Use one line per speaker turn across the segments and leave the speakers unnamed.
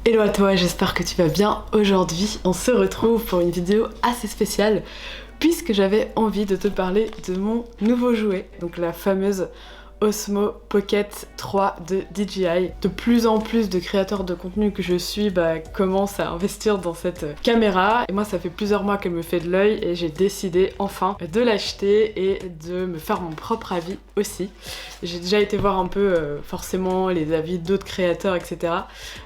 Hello à toi, j'espère que tu vas bien. Aujourd'hui, on se retrouve pour une vidéo assez spéciale puisque j'avais envie de te parler de mon nouveau jouet, donc la fameuse Osmo Pocket 3 de DJI. De plus en plus de créateurs de contenu que je suis commencent à investir dans cette caméra et moi ça fait plusieurs mois qu'elle me fait de l'œil et j'ai décidé enfin de l'acheter et de me faire mon propre avis aussi. J'ai déjà été voir un peu forcément les avis d'autres créateurs etc.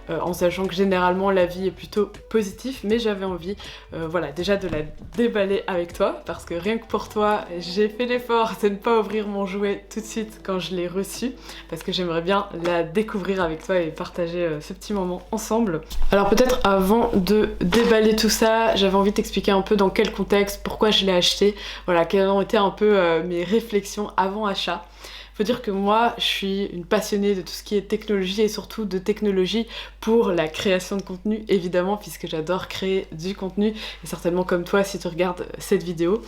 En sachant que généralement l'avis est plutôt positif, mais j'avais envie voilà, déjà de la déballer avec toi parce que rien que pour toi j'ai fait l'effort de ne pas ouvrir mon jouet tout de suite quand je l'ai reçu parce que j'aimerais bien la découvrir avec toi et partager ce petit moment ensemble. Alors peut-être avant de déballer tout ça, j'avais envie de t'expliquer un peu dans quel contexte, pourquoi je l'ai acheté, voilà, quelles ont été un peu mes réflexions avant achat. Faut dire que moi, je suis une passionnée de tout ce qui est technologie et surtout de technologie pour la création de contenu, évidemment, puisque j'adore créer du contenu, et certainement comme toi si tu regardes cette vidéo.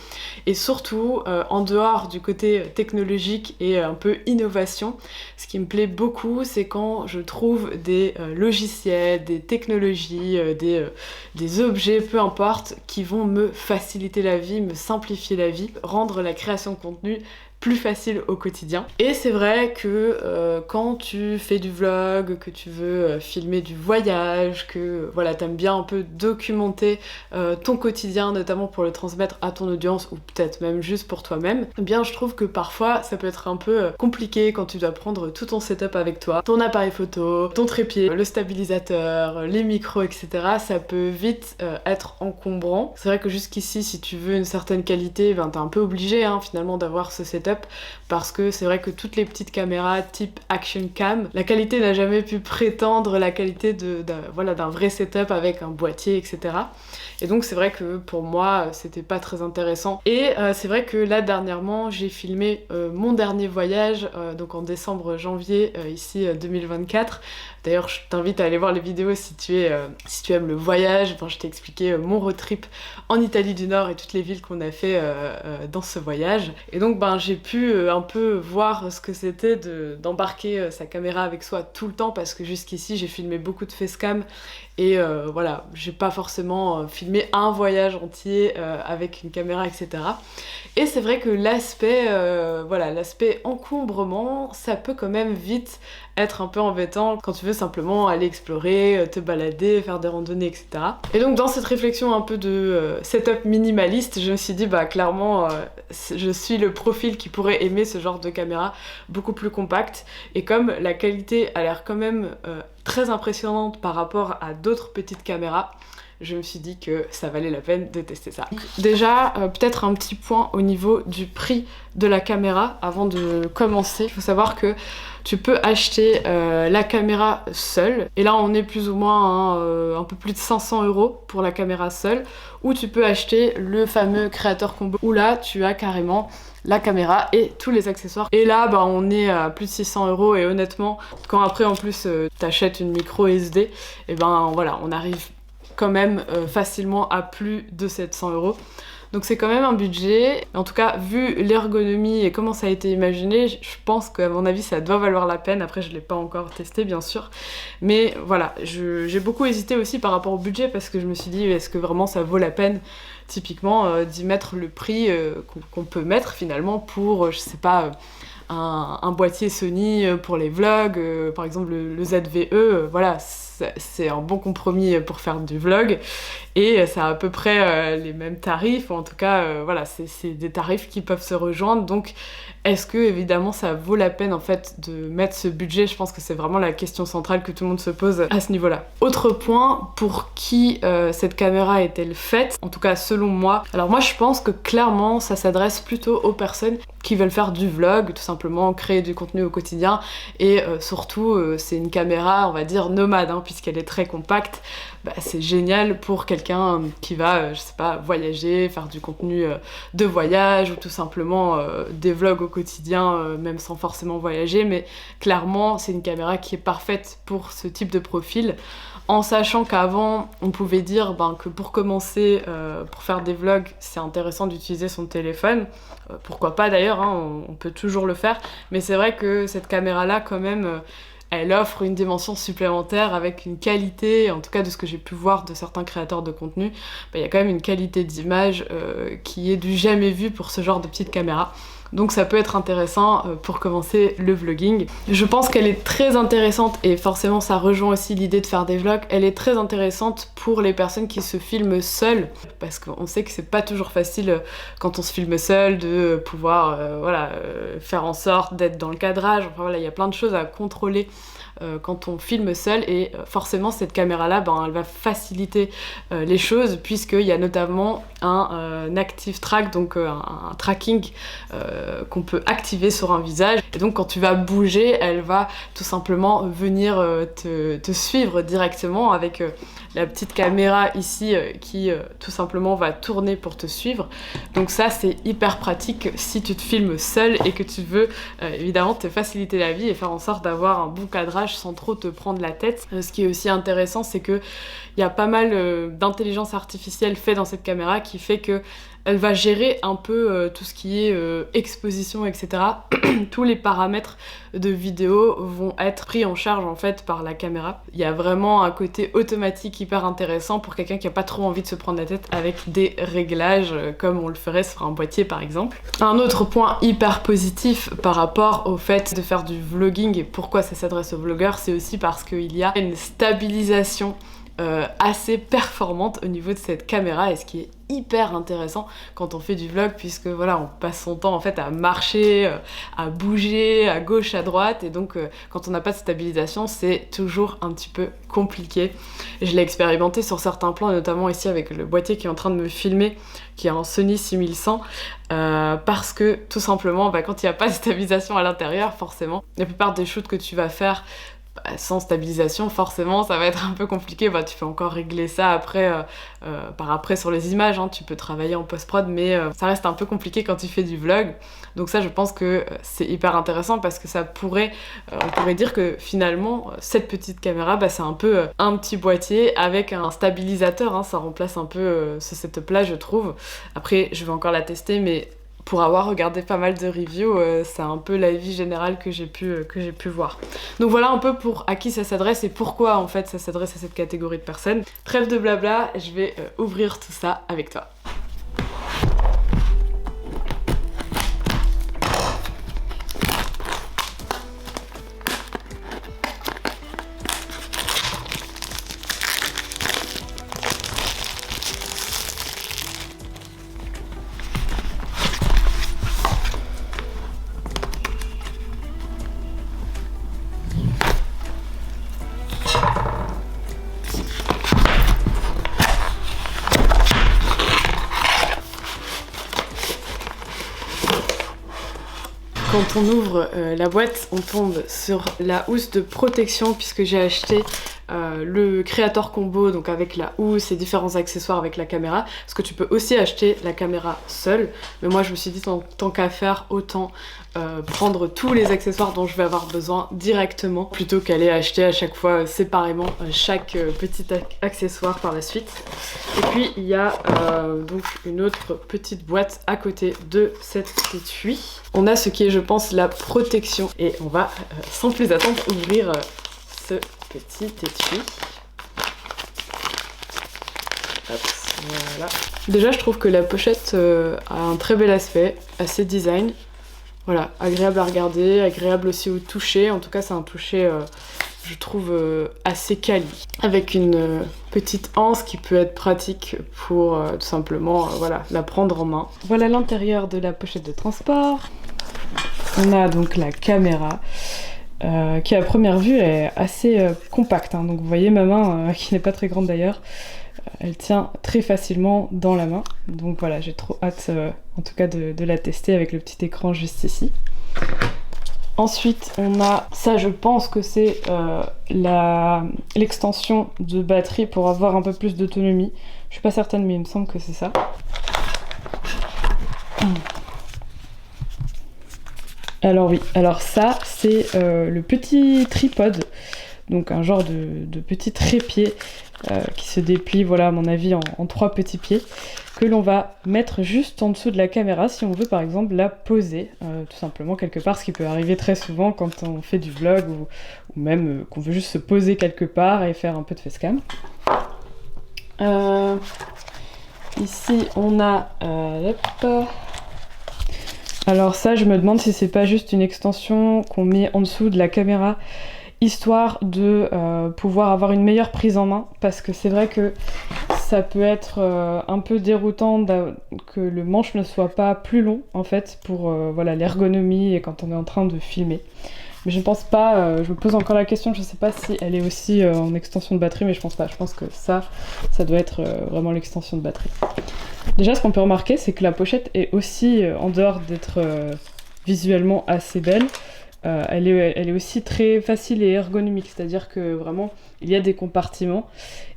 Et surtout, en dehors du côté technologique et un peu innovation, ce qui me plaît beaucoup, c'est quand je trouve des logiciels, des technologies, des objets, peu importe, qui vont me faciliter la vie, me simplifier la vie, rendre la création de contenu plus facile au quotidien. Et c'est vrai que quand tu fais du vlog, que tu veux filmer du voyage, que voilà, t'aimes bien un peu documenter ton quotidien, notamment pour le transmettre à ton audience ou peut-être même juste pour toi-même, eh bien je trouve que parfois ça peut être un peu compliqué quand tu dois prendre tout ton setup avec toi, ton appareil photo, ton trépied, le stabilisateur, les micros, etc. Ça peut vite être encombrant. C'est vrai que jusqu'ici, si tu veux une certaine qualité, ben, t'es un peu obligé finalement d'avoir ce setup parce que c'est vrai que toutes les petites caméras type action cam, la qualité n'a jamais pu prétendre la qualité d'un vrai setup avec un boîtier, etc. Et donc c'est vrai que pour moi c'était pas très intéressant. Et c'est vrai que là dernièrement j'ai filmé mon dernier voyage, donc en décembre-janvier ici 2024. D'ailleurs je t'invite à aller voir les vidéos si tu aimes le voyage. Enfin, je t'ai expliqué mon road trip en Italie du Nord et toutes les villes qu'on a fait dans ce voyage. Et donc j'ai pu un peu voir ce que c'était d'embarquer sa caméra avec soi tout le temps parce que jusqu'ici j'ai filmé beaucoup de facecam et voilà, j'ai pas forcément filmé un voyage entier avec une caméra, etc. Et c'est vrai que l'aspect encombrement, ça peut quand même vite être un peu embêtant quand tu veux simplement aller explorer, te balader, faire des randonnées, etc. Et donc dans cette réflexion un peu de setup minimaliste, je me suis dit clairement je suis le profil qui pourrait aimer ce genre de caméra beaucoup plus compacte, et comme la qualité a l'air quand même très impressionnante par rapport à d'autres petites caméras, je me suis dit que ça valait la peine de tester ça. Déjà, peut-être un petit point au niveau du prix de la caméra avant de commencer. Il faut savoir que tu peux acheter la caméra seule, et là on est plus ou moins un peu plus de 500 € pour la caméra seule, ou tu peux acheter le fameux créateur combo, où là tu as carrément la caméra et tous les accessoires. Et là on est à plus de 600 € et honnêtement quand après en plus t'achètes une micro SD, et voilà, on arrive quand même facilement à plus de 700 €. Donc c'est quand même un budget. En tout cas, vu l'ergonomie et comment ça a été imaginé, je pense qu'à mon avis ça doit valoir la peine. Après je l'ai pas encore testé bien sûr, mais voilà, j'ai beaucoup hésité aussi par rapport au budget parce que je me suis dit est-ce que vraiment ça vaut la peine typiquement d'y mettre le prix qu'on peut mettre finalement pour je sais pas un boîtier Sony pour les vlogs, par exemple le ZV-E, voilà, c'est un bon compromis pour faire du vlog et ça a à peu près les mêmes tarifs, ou en tout cas voilà, c'est des tarifs qui peuvent se rejoindre. Donc est-ce que évidemment ça vaut la peine en fait de mettre ce budget? Je pense que c'est vraiment la question centrale que tout le monde se pose à ce niveau-là. Autre point, pour qui cette caméra est-elle faite? En tout cas selon moi. Alors moi je pense que clairement ça s'adresse plutôt aux personnes qui veulent faire du vlog, tout simplement créer du contenu au quotidien, et surtout c'est une caméra on va dire nomade puisqu'elle est très compacte. C'est génial pour quelqu'un qui va, je sais pas, voyager, faire du contenu de voyage ou tout simplement des vlogs au quotidien, même sans forcément voyager, mais clairement c'est une caméra qui est parfaite pour ce type de profil. En sachant qu'avant on pouvait dire que pour commencer, pour faire des vlogs, c'est intéressant d'utiliser son téléphone, pourquoi pas d'ailleurs, on peut toujours le faire, mais c'est vrai que cette caméra là quand même elle offre une dimension supplémentaire avec une qualité, en tout cas de ce que j'ai pu voir de certains créateurs de contenu, il y a quand même une qualité d'image qui est du jamais vu pour ce genre de petite caméra. Donc ça peut être intéressant pour commencer le vlogging. Je pense qu'elle est très intéressante et forcément ça rejoint aussi l'idée de faire des vlogs. Elle est très intéressante pour les personnes qui se filment seules parce qu'on sait que c'est pas toujours facile quand on se filme seul de pouvoir faire en sorte d'être dans le cadrage. Enfin voilà, il y a plein de choses à contrôler quand on filme seul et forcément cette caméra là elle va faciliter les choses puisqu'il y a notamment un active track, donc un tracking qu'on peut activer sur un visage et donc quand tu vas bouger elle va tout simplement venir te suivre directement avec la petite caméra ici qui tout simplement va tourner pour te suivre. Donc ça c'est hyper pratique si tu te filmes seul et que tu veux évidemment te faciliter la vie et faire en sorte d'avoir un bon cadrage sans trop te prendre la tête. Ce qui est aussi intéressant c'est que il y a pas mal d'intelligence artificielle fait dans cette caméra qui fait que elle va gérer un peu tout ce qui est exposition, etc. Tous les paramètres de vidéo vont être pris en charge en fait par la caméra. Il y a vraiment un côté automatique hyper intéressant pour quelqu'un qui a pas trop envie de se prendre la tête avec des réglages comme on le ferait sur un boîtier par exemple. Un autre point hyper positif par rapport au fait de faire du vlogging et pourquoi ça s'adresse aux vlogueurs, c'est aussi parce qu'il y a une stabilisation assez performante au niveau de cette caméra et ce qui est hyper intéressant quand on fait du vlog puisque voilà on passe son temps en fait à marcher, à bouger à gauche à droite et donc quand on n'a pas de stabilisation c'est toujours un petit peu compliqué. Et je l'ai expérimenté sur certains plans notamment ici avec le boîtier qui est en train de me filmer qui est un Sony 6100 parce que tout simplement quand il n'y a pas de stabilisation à l'intérieur forcément la plupart des shoots que tu vas faire sans stabilisation forcément ça va être un peu compliqué, tu peux encore régler ça après par après sur les images, tu peux travailler en post-prod mais ça reste un peu compliqué quand tu fais du vlog. Donc ça je pense que c'est hyper intéressant parce que ça pourrait on pourrait dire que finalement cette petite caméra c'est un peu un petit boîtier avec un stabilisateur, ça remplace un peu ce setup là je trouve. Après je vais encore la tester mais pour avoir regardé pas mal de reviews, c'est un peu l'avis général que j'ai pu voir. Donc voilà un peu pour à qui ça s'adresse et pourquoi en fait ça s'adresse à cette catégorie de personnes. Trêve de blabla, je vais ouvrir tout ça avec toi. Quand on ouvre la boîte, on tombe sur la housse de protection puisque j'ai acheté le Creator Combo, donc avec la housse et différents accessoires avec la caméra, parce que tu peux aussi acheter la caméra seule, mais moi je me suis dit tant qu'à faire, autant prendre tous les accessoires dont je vais avoir besoin directement plutôt qu'aller acheter à chaque fois séparément chaque petit accessoire par la suite. Et puis il y a donc une autre petite boîte à côté de cet étui. On a ce qui est je pense la protection et on va sans plus attendre ouvrir ce petit étui. Hop, voilà. Déjà je trouve que la pochette a un très bel aspect, assez design. Voilà, agréable à regarder, agréable aussi au toucher. En tout cas c'est un toucher je trouve assez quali. Avec une petite anse qui peut être pratique pour tout simplement la prendre en main. Voilà l'intérieur de la pochette de transport. On a donc la caméra. Qui à première vue est assez compacte, donc vous voyez ma main qui n'est pas très grande d'ailleurs, elle tient très facilement dans la main, donc voilà j'ai trop hâte en tout cas de la tester avec le petit écran juste ici. Ensuite on a ça, je pense que c'est l'extension de batterie pour avoir un peu plus d'autonomie, je suis pas certaine mais il me semble que c'est ça. Alors oui, alors ça c'est le petit tripode donc un genre de petit trépied qui se déplie, voilà à mon avis en 3 petits pieds, que l'on va mettre juste en dessous de la caméra si on veut par exemple la poser tout simplement quelque part, ce qui peut arriver très souvent quand on fait du vlog ou même qu'on veut juste se poser quelque part et faire un peu de facecam. Ici on a alors ça je me demande si c'est pas juste une extension qu'on met en dessous de la caméra histoire de pouvoir avoir une meilleure prise en main, parce que c'est vrai que ça peut être un peu déroutant que le manche ne soit pas plus long en fait pour voilà, l'ergonomie et quand on est en train de filmer. Mais je ne pense pas, je me pose encore la question, je ne sais pas si elle est aussi en extension de batterie, mais je pense pas, je pense que ça doit être vraiment l'extension de batterie. Déjà ce qu'on peut remarquer c'est que la pochette est aussi, en dehors d'être visuellement assez belle, elle est aussi très facile et ergonomique, c'est-à-dire que vraiment il y a des compartiments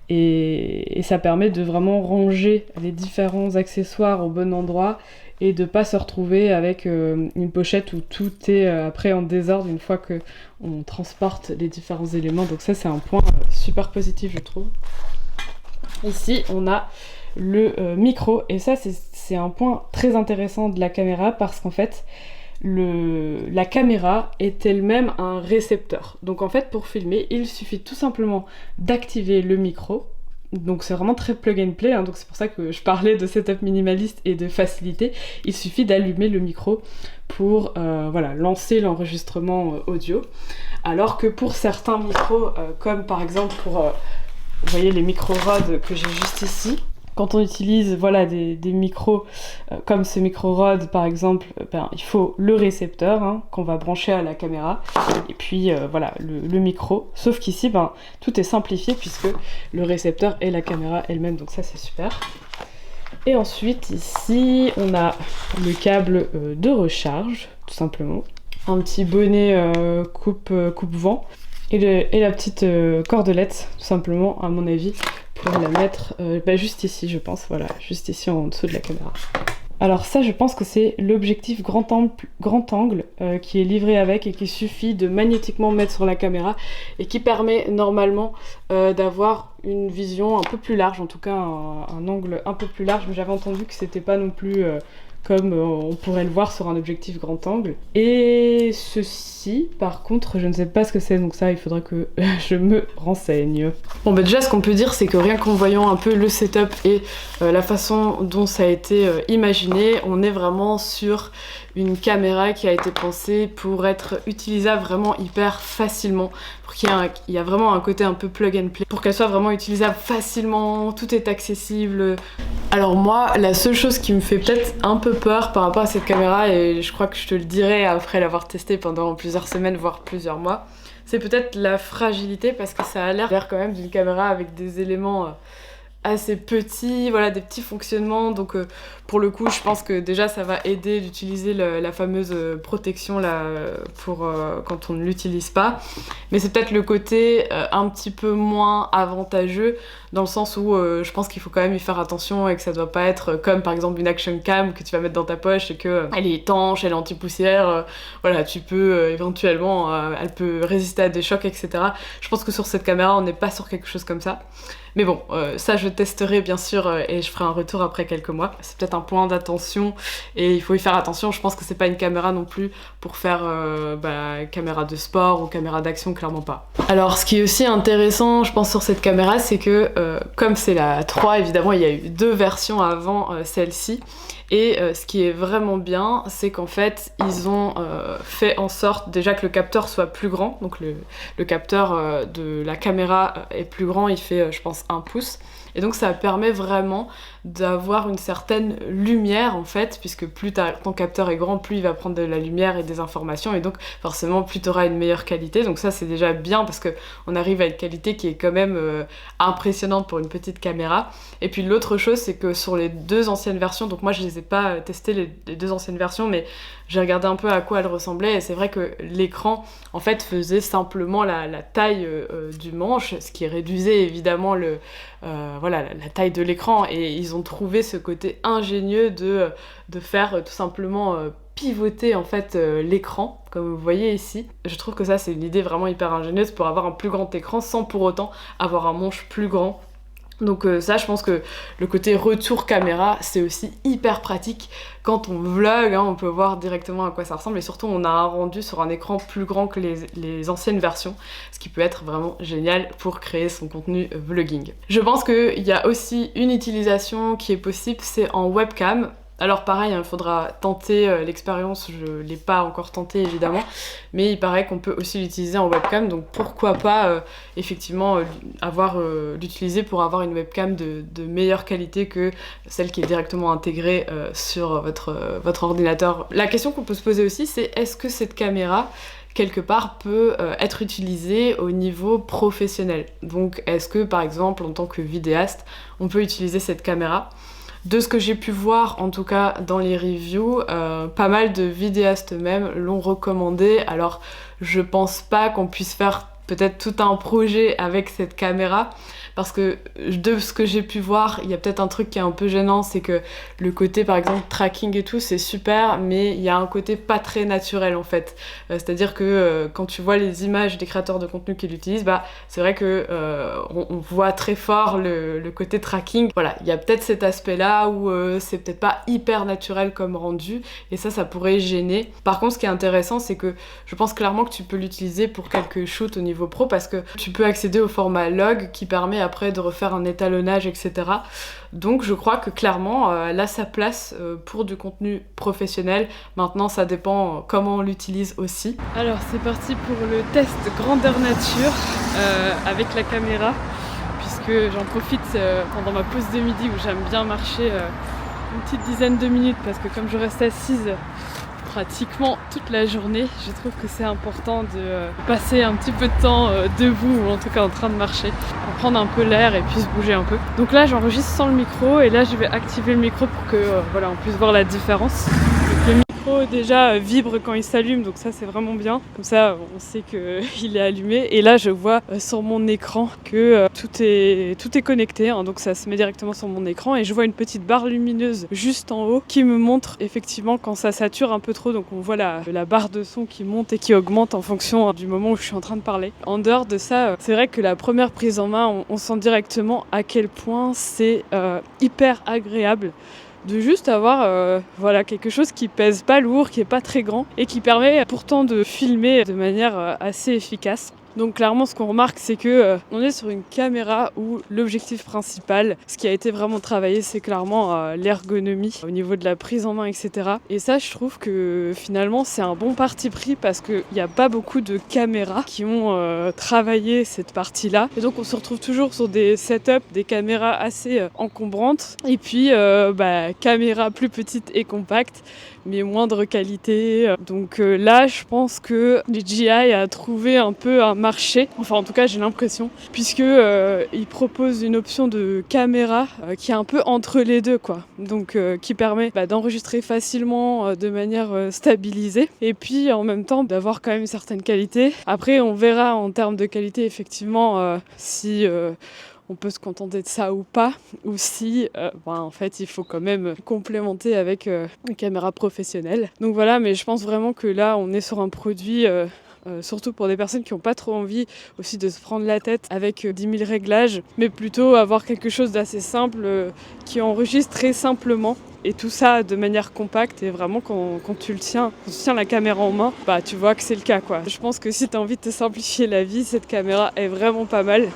et ça permet de vraiment ranger les différents accessoires au bon endroit et de pas se retrouver avec une pochette où tout est après en désordre une fois qu'on transporte les différents éléments. Donc ça c'est un point super positif je trouve. Ici on a le micro et ça c'est un point très intéressant de la caméra parce qu'en fait la caméra est elle-même un récepteur. Donc en fait pour filmer il suffit tout simplement d'activer le micro. Donc c'est vraiment très plug and play, hein, donc c'est pour ça que je parlais de setup minimaliste et de facilité. Il suffit d'allumer le micro pour voilà, lancer l'enregistrement audio. Alors que pour certains micros, comme par exemple pour vous voyez les micro rods que j'ai juste ici, quand on utilise voilà, des micros comme ce micro rod par exemple, il faut le récepteur hein, qu'on va brancher à la caméra et puis voilà le micro, sauf qu'ici tout est simplifié puisque le récepteur est la caméra elle-même, donc ça c'est super. Et ensuite ici on a le câble de recharge tout simplement, un petit bonnet coupe-vent et la petite cordelette tout simplement à mon avis pour la mettre juste ici je pense, voilà, juste ici en dessous de la caméra. Alors ça je pense que c'est l'objectif grand angle qui est livré avec et qu'il suffit de magnétiquement mettre sur la caméra et qui permet normalement d'avoir une vision un peu plus large, en tout cas un angle un peu plus large, mais j'avais entendu que c'était pas non plus comme on pourrait le voir sur un objectif grand angle. Et ceci, par contre, je ne sais pas ce que c'est, donc ça, il faudrait que je me renseigne. Bon, déjà, ce qu'on peut dire, c'est que rien qu'en voyant un peu le setup et la façon dont ça a été imaginé, on est vraiment sur une caméra qui a été pensée pour être utilisable vraiment hyper facilement, pour qu'il y a vraiment un côté un peu plug and play, pour qu'elle soit vraiment utilisable facilement, tout est accessible. Alors moi, la seule chose qui me fait peut-être un peu peur par rapport à cette caméra, et je crois que je te le dirai après l'avoir testée pendant plusieurs semaines, voire plusieurs mois, c'est peut-être la fragilité, parce que ça a l'air quand même d'une caméra avec des éléments assez petits, voilà, des petits fonctionnements, donc pour le coup je pense que déjà ça va aider d'utiliser la fameuse protection là pour quand on ne l'utilise pas, mais c'est peut-être le côté un petit peu moins avantageux dans le sens où je pense qu'il faut quand même y faire attention et que ça doit pas être comme par exemple une action cam que tu vas mettre dans ta poche et que elle est étanche, elle est anti-poussière, voilà, tu peux éventuellement elle peut résister à des chocs, etc. Je pense que sur cette caméra on n'est pas sur quelque chose comme ça. Mais bon, ça je testerai bien sûr et je ferai un retour après quelques mois. C'est peut-être un point d'attention et il faut y faire attention. Je pense que c'est pas une caméra non plus pour faire caméra de sport ou caméra d'action, clairement pas. Alors ce qui est aussi intéressant je pense sur cette caméra, c'est que comme c'est la 3, évidemment il y a eu 2 versions avant celle-ci. Et ce qui est vraiment bien, c'est qu'en fait, ils ont fait en sorte déjà que le capteur soit plus grand. Donc le capteur de la caméra est plus grand, il fait je pense 1 pouce. Et donc ça permet vraiment d'avoir une certaine lumière en fait, puisque plus ton capteur est grand, plus il va prendre de la lumière et des informations, et donc forcément plus tu auras une meilleure qualité. Donc ça c'est déjà bien parce qu'on arrive à une qualité qui est quand même impressionnante pour une petite caméra. Et puis l'autre chose c'est que sur les 2 anciennes versions, donc moi je les ai pas testées les 2 anciennes versions, mais j'ai regardé un peu à quoi elles ressemblaient et c'est vrai que l'écran en fait faisait simplement la taille du manche, ce qui réduisait évidemment la taille de l'écran, et ils ont trouvé ce côté ingénieux de faire tout simplement pivoter en fait l'écran, comme vous voyez ici. Je trouve que ça c'est une idée vraiment hyper ingénieuse pour avoir un plus grand écran sans pour autant avoir un manche plus grand. Donc ça, je pense que le côté retour caméra, c'est aussi hyper pratique. Quand on vlog, on peut voir directement à quoi ça ressemble et surtout on a un rendu sur un écran plus grand que les anciennes versions, ce qui peut être vraiment génial pour créer son contenu vlogging. Je pense qu'il y a aussi une utilisation qui est possible, c'est en webcam. Alors pareil, il faudra tenter l'expérience, je ne l'ai pas encore tenté évidemment, mais il paraît qu'on peut aussi l'utiliser en webcam, donc pourquoi pas effectivement l'utiliser pour avoir une webcam de meilleure qualité que celle qui est directement intégrée sur votre ordinateur. La question qu'on peut se poser aussi, c'est est-ce que cette caméra quelque part peut être utilisée au niveau professionnel? Donc est-ce que par exemple en tant que vidéaste, on peut utiliser cette caméra? De ce que j'ai pu voir, en tout cas dans les reviews, pas mal de vidéastes même l'ont recommandé. Alors, je pense pas qu'on puisse faire peut-être tout un projet avec cette caméra, parce que de ce que j'ai pu voir, il y a peut-être un truc qui est un peu gênant, c'est que le côté par exemple tracking et tout, c'est super, mais il y a un côté pas très naturel en fait. C'est-à-dire que quand tu vois les images des créateurs de contenu qui l'utilisent, c'est vrai que on voit très fort le côté tracking. Voilà, il y a peut-être cet aspect-là où c'est peut-être pas hyper naturel comme rendu, et ça pourrait gêner. Par contre, ce qui est intéressant, c'est que je pense clairement que tu peux l'utiliser pour quelques shoots au niveau pro, parce que tu peux accéder au format log qui permet après de refaire un étalonnage, etc. Donc je crois que clairement, elle a sa place pour du contenu professionnel. Maintenant, ça dépend comment on l'utilise aussi. Alors c'est parti pour le test grandeur nature avec la caméra, puisque j'en profite pendant ma pause de midi où j'aime bien marcher une petite dizaine de minutes, parce que comme je reste assise pratiquement toute la journée, je trouve que c'est important de passer un petit peu de temps debout, ou en tout cas en train de marcher, pour prendre un peu l'air et puis se bouger un peu. Donc là j'enregistre sans le micro, et là je vais activer le micro pour que voilà, on puisse voir la différence. Donc, le micro déjà vibre quand il s'allume, donc ça c'est vraiment bien, comme ça on sait qu'il est allumé. Et là je vois sur mon écran que tout est connecté, donc ça se met directement sur mon écran, et je vois une petite barre lumineuse juste en haut qui me montre effectivement quand ça sature un peu trop. Donc on voit la barre de son qui monte et qui augmente en fonction du moment où je suis en train de parler. En dehors de ça, c'est vrai que la première prise en main, on sent directement à quel point c'est hyper agréable de juste avoir quelque chose qui pèse pas lourd, qui est pas très grand, et qui permet pourtant de filmer de manière assez efficace. Donc clairement, ce qu'on remarque, c'est que on est sur une caméra où l'objectif principal, ce qui a été vraiment travaillé, c'est clairement l'ergonomie au niveau de la prise en main, etc. Et ça, je trouve que finalement, c'est un bon parti pris, parce qu'il n'y a pas beaucoup de caméras qui ont travaillé cette partie-là. Et donc, on se retrouve toujours sur des setups, des caméras assez encombrantes, et puis caméra plus petite et compacte, mais moindre qualité. Donc là, je pense que DJI a trouvé un peu un marché, enfin en tout cas j'ai l'impression, puisque il propose une option de caméra qui est un peu entre les deux, quoi. Donc qui permet d'enregistrer facilement de manière stabilisée, et puis en même temps d'avoir quand même une certaine qualité. Après, on verra en termes de qualité effectivement si on peut se contenter de ça ou pas, ou si en fait il faut quand même complémenter avec une caméra professionnelle. Donc voilà, mais je pense vraiment que là on est sur un produit surtout pour des personnes qui n'ont pas trop envie aussi de se prendre la tête avec 10 000 réglages, mais plutôt avoir quelque chose d'assez simple qui enregistre très simplement. Et tout ça de manière compacte, et vraiment quand tu tiens la caméra en main, tu vois que c'est le cas, quoi. Je pense que si tu as envie de te simplifier la vie, cette caméra est vraiment pas mal.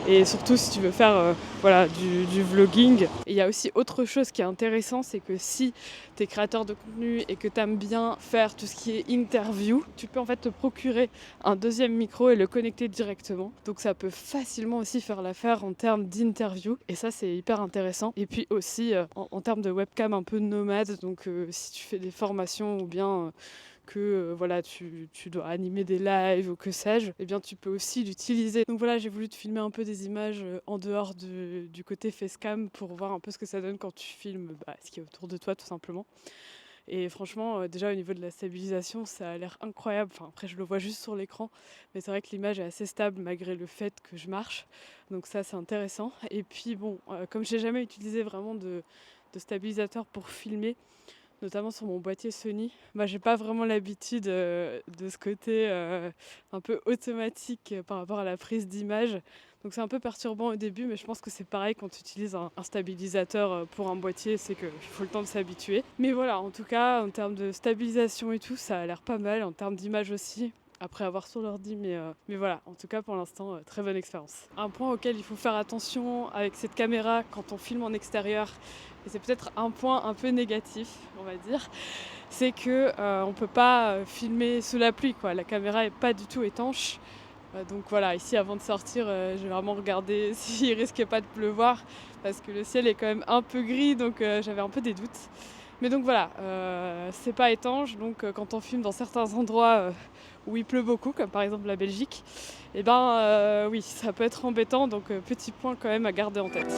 Et surtout si tu veux faire du vlogging. Et il y a aussi autre chose qui est intéressant, c'est que si tu es créateur de contenu et que tu aimes bien faire tout ce qui est interview, tu peux en fait te procurer un deuxième micro et le connecter directement. Donc ça peut facilement aussi faire l'affaire en termes d'interview, et ça c'est hyper intéressant. Et puis aussi en termes de webcam un peu nomade, donc si tu fais des formations ou bien que tu dois animer des lives ou que sais-je, eh bien tu peux aussi l'utiliser. Donc voilà, j'ai voulu te filmer un peu des images en dehors du côté facecam pour voir un peu ce que ça donne quand tu filmes ce qui est autour de toi, tout simplement. Et franchement, déjà au niveau de la stabilisation, ça a l'air incroyable. Enfin, après, je le vois juste sur l'écran, mais c'est vrai que l'image est assez stable malgré le fait que je marche. Donc ça, c'est intéressant. Et puis bon, comme j'ai jamais utilisé vraiment de stabilisateur pour filmer, notamment sur mon boîtier Sony. J'ai pas vraiment l'habitude de ce côté un peu automatique par rapport à la prise d'image. Donc c'est un peu perturbant au début, mais je pense que c'est pareil quand tu utilises un stabilisateur pour un boîtier, c'est qu'il faut le temps de s'habituer. Mais voilà, en tout cas, en termes de stabilisation et tout, ça a l'air pas mal, en termes d'image aussi. Après avoir sur l'ordi, mais voilà, en tout cas pour l'instant, très bonne expérience. Un point auquel il faut faire attention avec cette caméra quand on filme en extérieur, et c'est peut-être un point un peu négatif, on va dire, c'est que on peut pas filmer sous la pluie, quoi. La caméra est pas du tout étanche. Donc voilà, ici avant de sortir, j'ai vraiment regardé s'il risquait pas de pleuvoir, parce que le ciel est quand même un peu gris, donc j'avais un peu des doutes. Mais donc voilà, c'est pas étanche, donc quand on filme dans certains endroits où il pleut beaucoup, comme par exemple la Belgique, oui, ça peut être embêtant, donc petit point quand même à garder en tête.